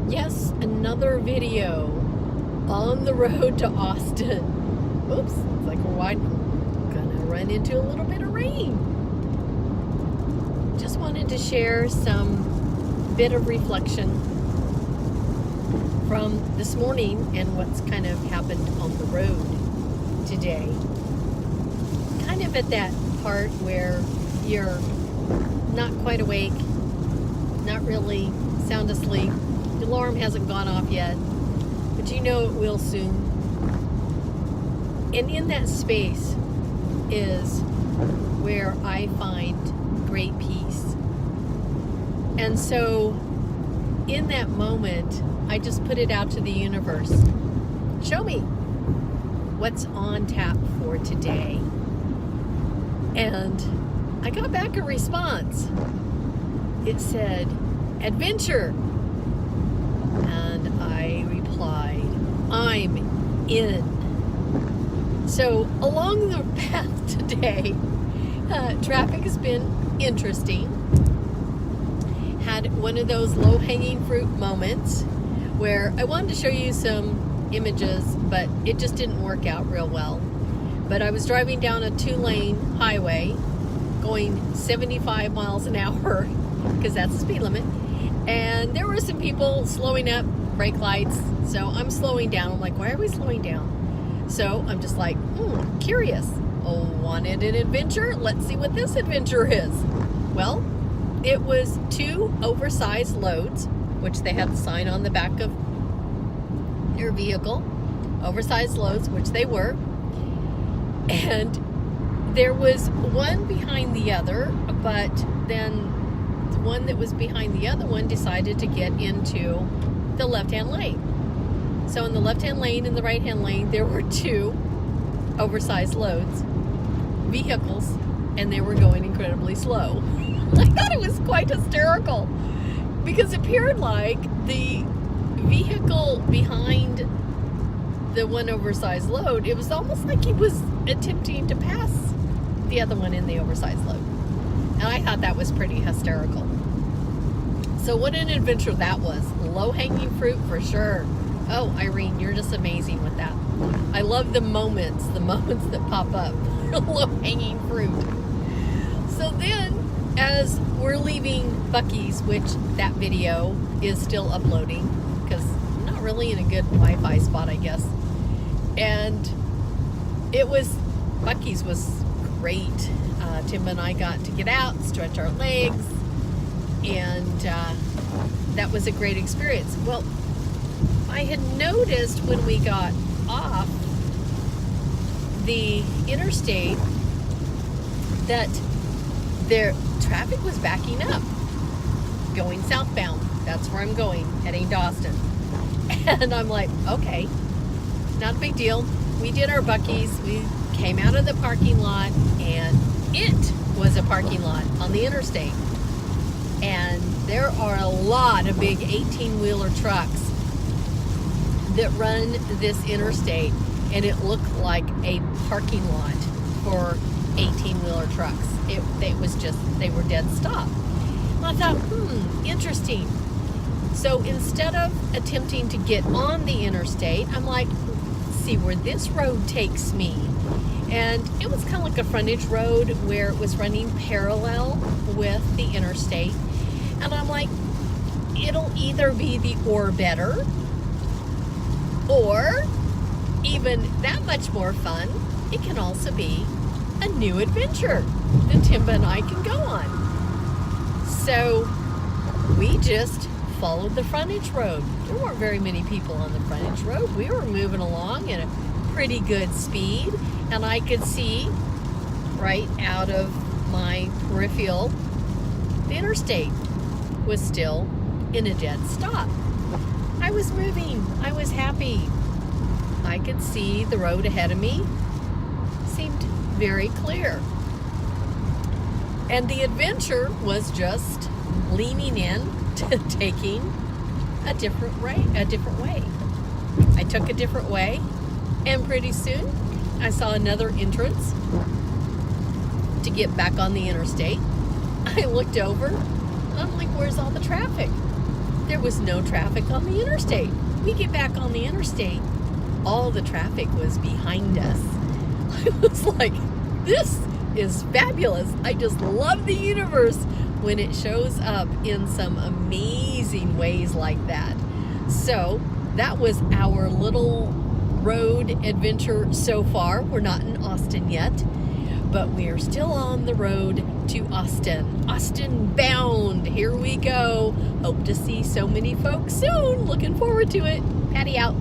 Yes, another video on the road to Austin. Oops, it's like we're gonna run into a little bit of rain. Just wanted to share some bit of reflection from this morning and what's kind of happened on the road today. Kind of at that part where you're not quite awake, not really sound asleep. The alarm hasn't gone off yet, but you know it will soon. And in that space is where I find great peace. And so in that moment, I just put it out to the universe. Show me what's on tap for today. And I got back a response. It said, adventure. And I replied, I'm in. So along the path today, traffic has been interesting. Had one of those low-hanging fruit moments where I wanted to show you some images, but it just didn't work out real well. But I was driving down a 2-lane highway going 75 miles an hour because that's the speed limit. And there were some people slowing up, brake lights. So I'm slowing down. I'm like, why are we slowing down? So I'm just like, curious. Oh, wanted an adventure? Let's see what this adventure is. Well, it was 2 oversized loads, which they had the sign on the back of their vehicle. Oversized loads, which they were. And there was one behind the other, but then the one that was behind the other one decided to get into the left-hand lane. So in the left-hand lane and the right-hand lane, there were 2 oversized loads, vehicles, and they were going incredibly slow. I thought it was quite hysterical because it appeared like the vehicle behind the one oversized load, it was almost like he was attempting to pass the other one in the oversized load. And I thought that was pretty hysterical. So what an adventure that was. Low-hanging fruit for sure. Oh, Irene, you're just amazing with that. I love the moments that pop up. Low-hanging fruit. So then, as we're leaving Buc-ee's, which that video is still uploading, because I'm not really in a good Wi-Fi spot, I guess. And Buc-ee's was great. Tim and I got to get out, stretch our legs, and that was a great experience. Well, I had noticed when we got off the interstate that their traffic was backing up, going southbound. That's where I'm going, heading to Austin. And I'm like, okay, not a big deal. We did our Buc-ee's. We came out of the parking lot, and it was a parking lot on the interstate. And there are a lot of big 18-wheeler trucks that run this interstate, and it looked like a parking lot for 18-wheeler trucks. It was just, they were dead stop. And I thought, interesting. So instead of attempting to get on the interstate, I'm like, see where this road takes me. And it was kind of like a frontage road where it was running parallel with the interstate. And I'm like, it'll either be the or better, or even that much more fun, it can also be a new adventure that Tim and I can go on. So we just followed the frontage road. There weren't very many people on the frontage road. We were moving along at a pretty good speed, and I could see right out of my peripheral the interstate was still in a dead stop. I was moving. I was happy. I could see the road ahead of me. Seemed very clear. And the adventure was just leaning in to taking a different way. I took a different way, and pretty soon I saw another entrance to get back on the interstate. I looked over, and I'm like, where's all the traffic? there was no traffic on the interstate. We get back on the interstate, all the traffic was behind us. I was like, this is fabulous. I just love the universe when it shows up in some amazing ways like that. So that was our little road adventure so far. We're not in Austin yet, but we are still on the road to Austin. Austin bound. Here we go. Hope to see so many folks soon. Looking forward to it. Patty out.